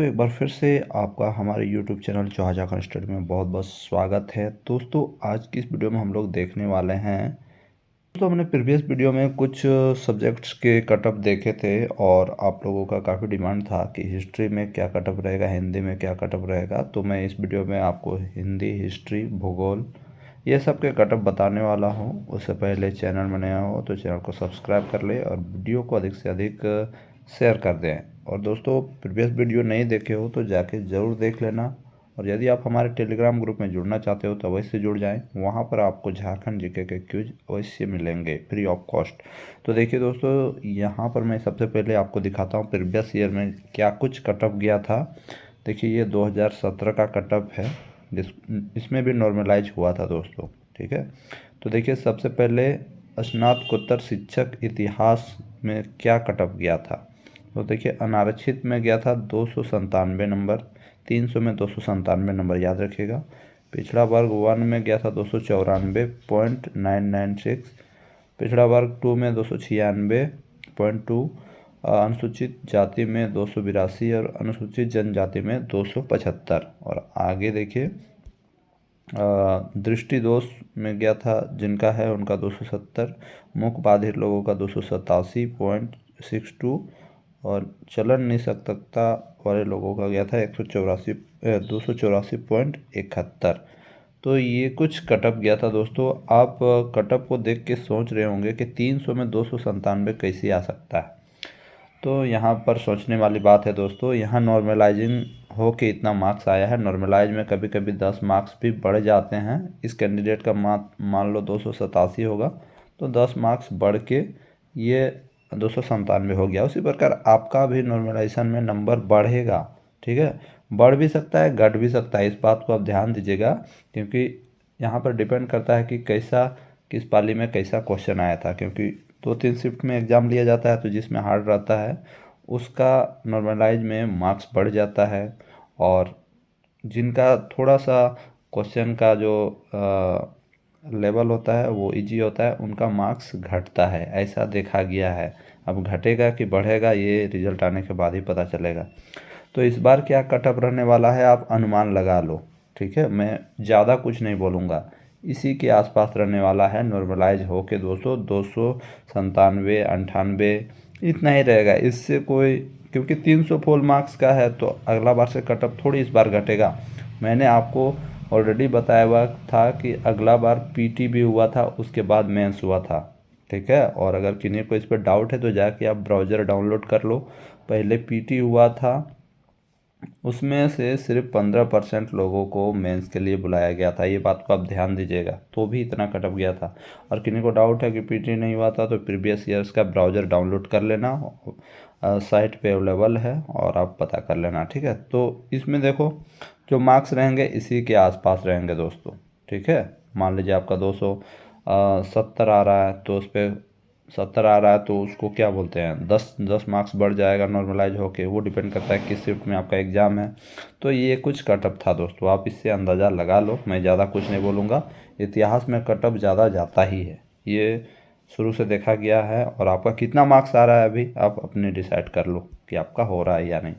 तो एक बार फिर से आपका हमारे YouTube चैनल चौहाजा स्टडी में बहुत बहुत स्वागत है। दोस्तों आज की इस वीडियो में हम लोग देखने वाले हैं। दोस्तों हमने प्रीवियस वीडियो में कुछ सब्जेक्ट्स के कटअप देखे थे और आप लोगों का काफ़ी डिमांड था कि हिस्ट्री में क्या कटअप रहेगा, हिंदी में क्या कटअप रहेगा। तो मैं इस वीडियो में आपको हिंदी, हिस्ट्री, भूगोल ये सब के कटअप बताने वाला हूँ। उससे पहले चैनल में नया हो तो चैनल को सब्सक्राइब कर ले और वीडियो को अधिक से अधिक शेयर कर दें। और दोस्तों प्रीवियस वीडियो नहीं देखे हो तो जाके ज़रूर देख लेना। और यदि आप हमारे टेलीग्राम ग्रुप में जुड़ना चाहते हो तो अवश्य जुड़ जाएं। वहां पर आपको झारखंड जीके के क्विज अवश्य मिलेंगे फ्री ऑफ कॉस्ट। तो देखिए दोस्तों, यहां पर मैं सबसे पहले आपको दिखाता हूं प्रीवियस ईयर में क्या कुछ कटअप गया था। देखिए ये 2017 का कटअप है, इसमें भी नॉर्मलाइज हुआ था दोस्तों। ठीक है, तो देखिए सबसे पहले स्नातकोत्तर शिक्षक इतिहास में क्या कटअप गया था। तो देखिए अनारक्षित में गया था 297 नंबर, 300 में 297 नंबर याद रखिएगा। पिछड़ा वर्ग 1 में गया था 294.996, पिछड़ा वर्ग 2 में 296.2, अनुसूचित जाति में 282 और अनुसूचित जनजाति में 275। और आगे देखिए दृष्टि दोष में गया था जिनका है उनका 270, मुख बाधिर लोगों का 287.62 और चलन निःशक्तता वाले लोगों का गया था 284.71। तो ये कुछ कटअप गया था दोस्तों। आप कटअप को देख के सोच रहे होंगे कि 300 में 297 कैसे आ सकता है। तो यहाँ पर सोचने वाली बात है दोस्तों, यहाँ नॉर्मलाइजिंग हो के इतना मार्क्स आया है। नॉर्मलाइज में कभी कभी 10 मार्क्स भी बढ़ जाते हैं। इस कैंडिडेट का मान लो 287 होगा तो 10 मार्क्स बढ़ के ये 297 हो गया। उसी प्रकार आपका भी नॉर्मलाइजेशन में नंबर बढ़ेगा। ठीक है, बढ़ भी सकता है, घट भी सकता है। इस बात को आप ध्यान दीजिएगा क्योंकि यहाँ पर डिपेंड करता है कि कैसा किस पाली में कैसा क्वेश्चन आया था। क्योंकि 2-3 शिफ्ट में एग्ज़ाम लिया जाता है तो जिसमें हार्ड रहता है उसका नॉर्मलाइज में मार्क्स बढ़ जाता है, और जिनका थोड़ा सा क्वेश्चन का जो लेवल होता है वो इजी होता है उनका मार्क्स घटता है, ऐसा देखा गया है। अब घटेगा कि बढ़ेगा ये रिजल्ट आने के बाद ही पता चलेगा। तो इस बार क्या कटअप रहने वाला है आप अनुमान लगा लो। ठीक है, मैं ज़्यादा कुछ नहीं बोलूँगा, इसी के आसपास रहने वाला है। नॉर्मलाइज हो के 297, 98 इतना ही रहेगा। इससे कोई, क्योंकि 300 फुल मार्क्स का है तो अगला बार से कटअप थोड़ी इस बार घटेगा। मैंने आपको ऑलरेडी बताया हुआ था कि अगला बार पीटी भी हुआ था, उसके बाद मेंस हुआ था। ठीक है, और अगर किन्हीं को इस पर डाउट है तो जाके आप ब्राउज़र डाउनलोड कर लो। पहले पीटी हुआ था, उसमें से सिर्फ 15% लोगों को मेंस के लिए बुलाया गया था। ये बात को आप ध्यान दीजिएगा, तो भी इतना कटअप गया था। और किन्हीं को डाउट है कि पीटी नहीं हुआ था तो प्रीवियस ईयर्स का ब्राउज़र डाउनलोड कर लेना, साइट पे अवेलेबल है और आप पता कर लेना। ठीक है, तो इसमें देखो जो मार्क्स रहेंगे इसी के आसपास रहेंगे दोस्तों। ठीक है, मान लीजिए आपका 270 आ रहा है तो उस पर 70 आ रहा है तो उसको क्या बोलते हैं, 10 मार्क्स बढ़ जाएगा नॉर्मलाइज होके। वो डिपेंड करता है किस शिफ्ट में आपका एग्ज़ाम है। तो ये कुछ कटअप था दोस्तों, आप इससे अंदाज़ा लगा लो। मैं ज़्यादा कुछ नहीं बोलूँगा। इतिहास में कटअप ज़्यादा जाता ही है, ये शुरू से देखा गया है। और आपका कितना मार्क्स आ रहा है अभी आप अपने डिसाइड कर लो कि आपका हो रहा है या नहीं।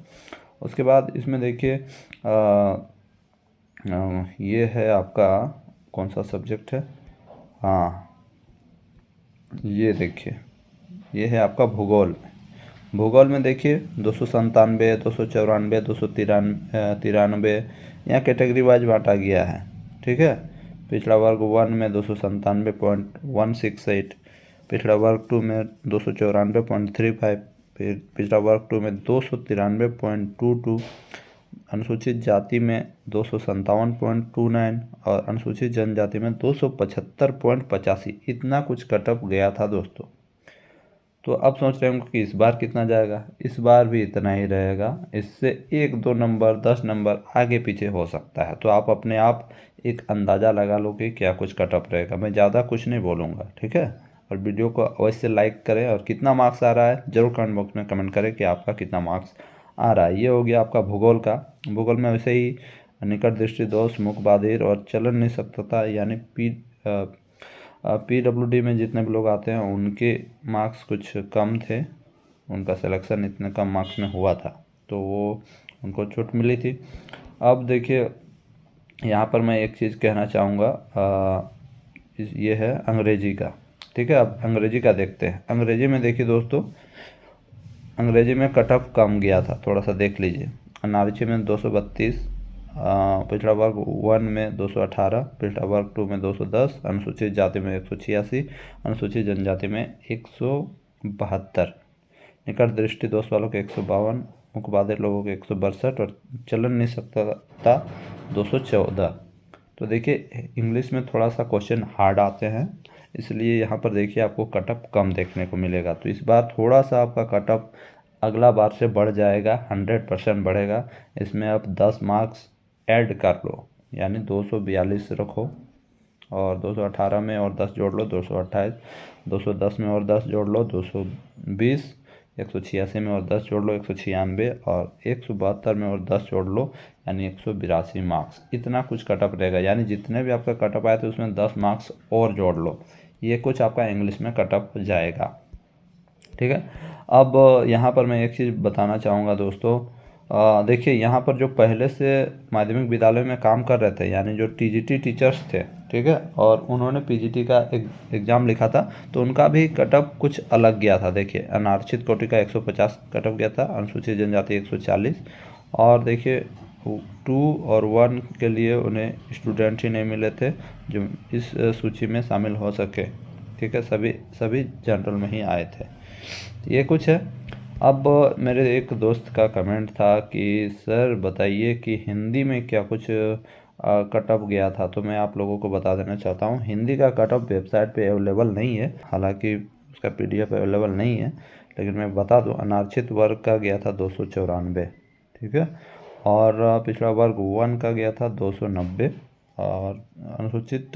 उसके बाद इसमें देखिए ये है आपका कौन सा सब्जेक्ट है, हाँ ये देखिए ये है आपका भूगोल। भूगोल में देखिए 297, 294, 293 यहाँ कैटेगरी वाइज बांटा गया है। ठीक है, पिछड़ा वर्ग 1 में 297.168, पिछड़ा वर्ग 2 में 294.35, फिर पिछड़ा वर्ग 2 में 293.22, अनुसूचित जाति में 257.29 और अनुसूचित जनजाति में 275.85। इतना कुछ कटअप गया था दोस्तों। तो अब सोच रहे होंगे कि इस बार कितना जाएगा। इस बार भी इतना ही रहेगा, इससे 1-2 नंबर 10 नंबर आगे पीछे हो सकता है। तो आप अपने आप एक अंदाज़ा लगा लो कि क्या कुछ कटअप रहेगा। मैं ज़्यादा कुछ नहीं बोलूँगा। ठीक है, और वीडियो को अवश्य लाइक करें और कितना मार्क्स आ रहा है ज़रूर कमेंट बॉक्स में कमेंट करें कि आपका कितना मार्क्स आ रहा है। ये हो गया आपका भूगोल का। भूगोल में वैसे ही निकट दृष्टि दोष, मुख बाधिर और चलन निःशक्तता यानी PWD में जितने भी लोग आते हैं उनके मार्क्स कुछ कम थे, उनका सिलेक्शन इतने कम मार्क्स में हुआ था तो वो उनको छूट मिली थी। अब देखिए यहाँ पर मैं एक चीज़ कहना चाहूँगा, ये है अंग्रेजी का। ठीक है, अब अंग्रेजी का देखते हैं। अंग्रेजी में देखिए दोस्तों, अंग्रेजी में कट ऑफ कम गया था, थोड़ा सा देख लीजिए। अनारक्षी में 232, पिछड़ा वर्ग 1 में 218, पिछड़ा वर्ग 2 में 210, अनुसूचित जाति में 186, अनुसूचित जनजाति में 172, निकट दृष्टि दोष वालों के 152, मुखबाधिर लोगों के 162 और चलन नहीं सकता 214। तो देखिए इंग्लिश में थोड़ा सा क्वेश्चन हार्ड आते हैं, इसलिए यहाँ पर देखिए आपको कट ऑफ कम देखने को मिलेगा। तो इस बार थोड़ा सा आपका कट ऑफ अगला बार से बढ़ जाएगा, 100% बढ़ेगा। इसमें आप 10 मार्क्स ऐड कर लो, यानी 242 रखो, और 218 में और 10 जोड़ लो 228, 210 में और 10 जोड़ लो 220, 186 में और 10 जोड़ लो 196, और 172 में और 10 जोड़ लो यानी 182 मार्क्स। इतना कुछ कटअप रहेगा, यानी जितने भी आपका कटअप आए थे उसमें 10 मार्क्स और जोड़ लो, ये कुछ आपका इंग्लिश में कटअप जाएगा। ठीक है, अब यहाँ पर मैं एक चीज़ बताना चाहूँगा दोस्तों, देखिए यहाँ पर जो पहले से माध्यमिक विद्यालय में काम कर रहे थे, यानी जो टीजीटी टीचर्स थे, ठीक है, और उन्होंने पीजीटी का एग्ज़ाम लिखा था, तो उनका भी कटअप कुछ अलग गया था। देखिए अनारक्षित कोटि का 150 कटअप गया था, अनुसूचित जनजाति 140, और देखिए 2 और 1 के लिए उन्हें स्टूडेंट ही नहीं मिले थे जो इस सूची में शामिल हो सके। ठीक है, सभी जनरल में ही आए थे। ये कुछ है। अब मेरे एक दोस्त का कमेंट था कि सर बताइए कि हिंदी में क्या कुछ कट ऑफ गया था, तो मैं आप लोगों को बता देना चाहता हूँ, हिंदी का कट ऑफ वेबसाइट पे अवेलेबल नहीं है, हालांकि उसका PDF अवेलेबल नहीं है, लेकिन मैं बता दूँ अनारक्षित वर्ग का गया था 294, ठीक है, और पिछड़ा वर्ग 1 का गया था 290, और अनुसूचित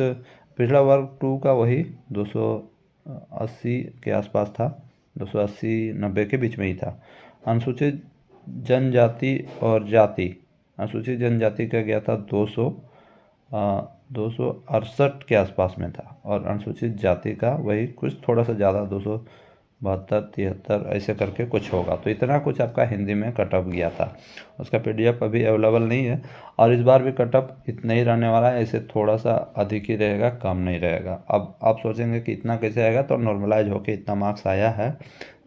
पिछड़ा वर्ग 2 का वही 280 के आसपास था, 280-90 के बीच में ही था। अनुसूचित जनजाति और जाति, अनुसूचित जनजाति का गया था 268 के आसपास में था, और अनुसूचित जाति का वही कुछ थोड़ा सा ज़्यादा 272-73 ऐसे करके कुछ होगा। तो इतना कुछ आपका हिंदी में कट ऑफ गया था, उसका PDF अभी अवेलेबल नहीं है, और इस बार भी कट ऑफ इतना ही रहने वाला है, ऐसे थोड़ा सा अधिक ही रहेगा, कम नहीं रहेगा। अब आप सोचेंगे कि इतना कैसे आएगा, तो नॉर्मलाइज होकर इतना मार्क्स आया है,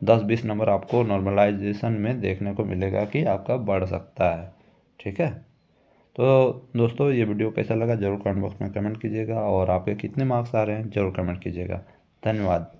10-20 नंबर आपको नॉर्मलाइजेशन में देखने को मिलेगा कि आपका बढ़ सकता है। ठीक है, तो दोस्तों ये वीडियो कैसा लगा ज़रूर कमेंट बॉक्स में कमेंट कीजिएगा, और आपके कितने मार्क्स आ रहे हैं ज़रूर कमेंट कीजिएगा। धन्यवाद।